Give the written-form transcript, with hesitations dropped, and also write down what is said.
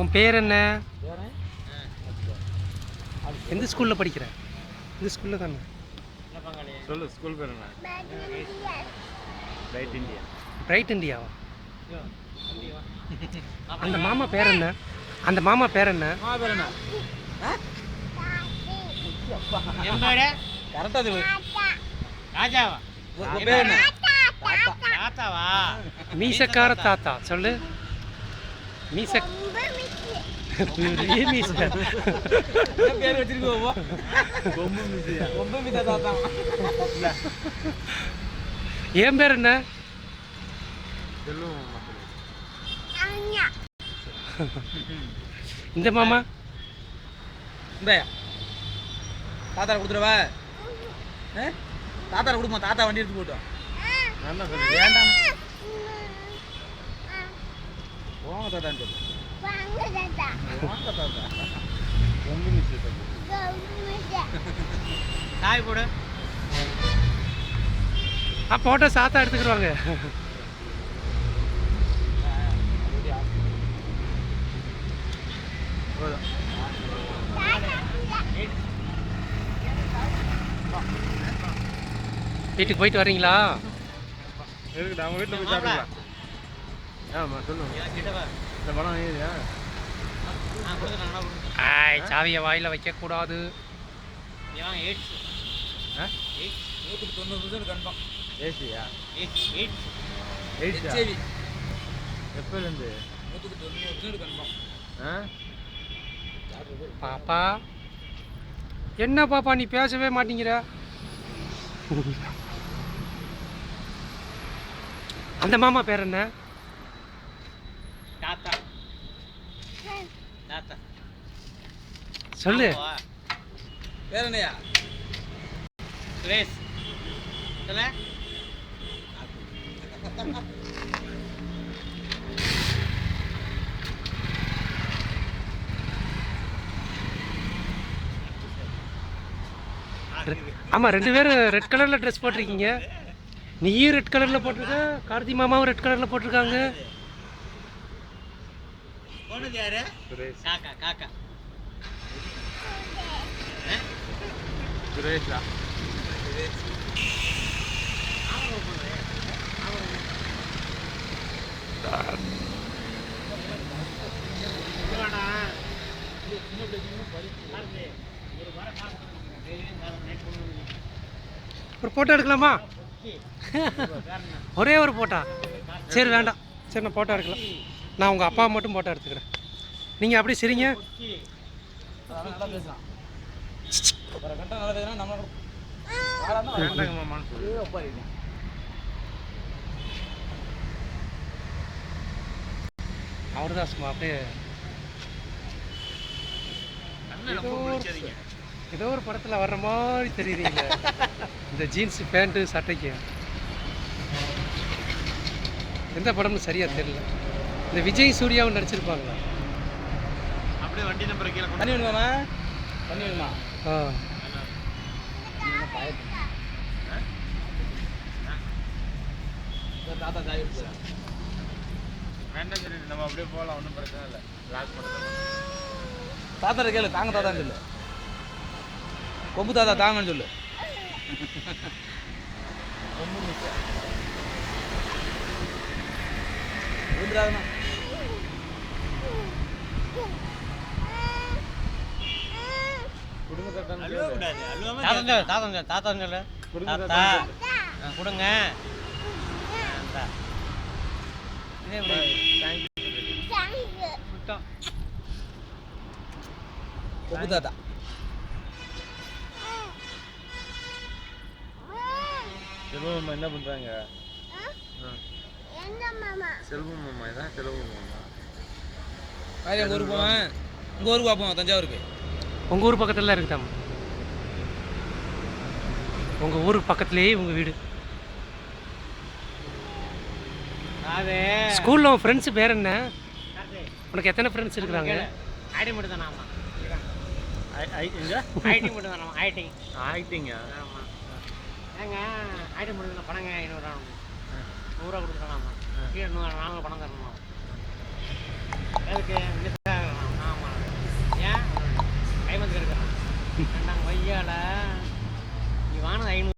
உன் பேர் என்ன? எந்த ஸ்கூலில் படிக்கிற? இந்த ஸ்கூலில் தானே சொல்லு. ஸ்கூல் பேர் என்ன? Bright India. பிரைட் இந்தியாவா? அந்த மாமா பேர் என்ன? அந்த மாமா பேர் என்ன? கரெக்டா சொல்லு. ராஜாவா? பேர் என்ன? தாத்தாவா? மீசக்கார தாத்தா சொல்லு. மீச மீச பேர் வச்சிருக்கோம். கொம்பு மிசியா. கொம்பு மிசா தாத்தா. என் பேர் என்ன? சொல்லுவோம். இந்த மாமா இந்த தாத்தா கொடுத்துருவா. தாத்தா கொடுமா. தாத்தா வண்டி எடுத்து போட்டோம். வேண்டாம் போங்க தாத்தான்னு சொல்லு. வாங்க தாத்தா. கொம்பு மிஸ் காய் போடு. போட்டோ சாத்தா எடுத்துக்கிடுவாங்க. வீட்டுக்கு போயிட்டு வரீங்களா? இருக்குடா. அவங்க வீட்டில் போய் சாப்பிடலாம். ஆமாம் சொல்லுங்க. இந்த படம் ஏரியா சாவியை வாயில் வைக்கக்கூடாது. 190% கன்ஃபார்ம். ஏசியா? எப்போலேருந்து? 190% கன்ஃபார்ம். பாப்பா என்ன பாப்பா நீ பேசவே மாட்டேங்கிற? அந்த மாமா பேர் என்ன? தாத்தா. தாத்தா சொல்லு. பேர் என்னையா? சுரேஷ். சொல்ல. ஆமாம், 2 பேரும் ரெட் கலரில் ட்ரெஸ் போட்டிருக்கீங்க. நீயும் ரெட் கலரில் போட்டிருக்க, கார்த்தி மாமாவும் ரெட் கலரில் போட்டிருக்காங்க. போனது யாரு? சுரேஷ். காக்கா. காக்கா சுரேஷா? ஒரு ஃபோட்டோ எடுக்கலாமா? ஒரே ஒரு ஃபோட்டோ. சரி வேண்டாம். சரி நான் ஃபோட்டோ எடுக்கலாம். நான் உங்கள் அப்பா மட்டும் ஃபோட்டோ எடுத்துக்கிறேன். நீங்கள் அப்படி சரிங்க. நல்லா பேசலாம். நல்லா பேசுனா நம்ம அவர் தான் சும்மா அப்படியே ஏதோ ஒரு படத்தில் வர்ற மாதிரி தெரியுறீங்க. இந்த ஜீன்ஸு பேண்ட்டு சட்டைக்கு எந்த படம்னு சரியாக தெரியல. இந்த விஜய் சூர்யாவும் நடிச்சிருப்பாங்களா? அப்படியே வண்டி நம்பர் கீழே தண்ணி வேணுமா? தண்ணி வேணுமா? தாத்தா சாய் வேண்டாம் சரி நம்ம அப்படியே போகலாம். ஒன்றும் பிரச்சனை இல்லை. லாக் பண்ணுறது தாத்தா கேளு. தாங்க தாத்தான்னு சொல்லு. கொம்பு தாத்தா தாங்கன்னு சொல்லு. கொம்பு மிச்சா விழுந்துடாதுண்ணா. கொடுங்க தாத்தான்னு தாத்தா கொடுங்க. கொம்பு தாத்தா. செல்வம் என்ன பண்றாங்க? செல்வம் மாமா. இதான் செல்வம் மாமா. எங்கள் ஊருக்கு போவேன். உங்கள் ஊருக்கு பார்ப்போம். தஞ்சாவூருக்கு. உங்கள் ஊர் பக்கத்தில் இருக்குதாம்மா. உங்கள் ஊருக்கு பக்கத்துலேயே உங்கள் வீடு. ஸ்கூலில் உன் ஃப்ரெண்ட்ஸு பேர் என்ன? உனக்கு எத்தனை ஃப்ரெண்ட்ஸ் இருக்கிறாங்க? ஐடி மட்டும் தானே? ஆமாம். ஐடி மட்டும் தானே? ஐடிங்க. ஆமாம். ஏங்க ஐடி மட்டும் தானே? பணங்க 500 100 ரூபா கொடுத்துருக்காங்க. கீழே 400 பணம் தரணும். அதுக்கு வேலை நீ வாங்கினது 500.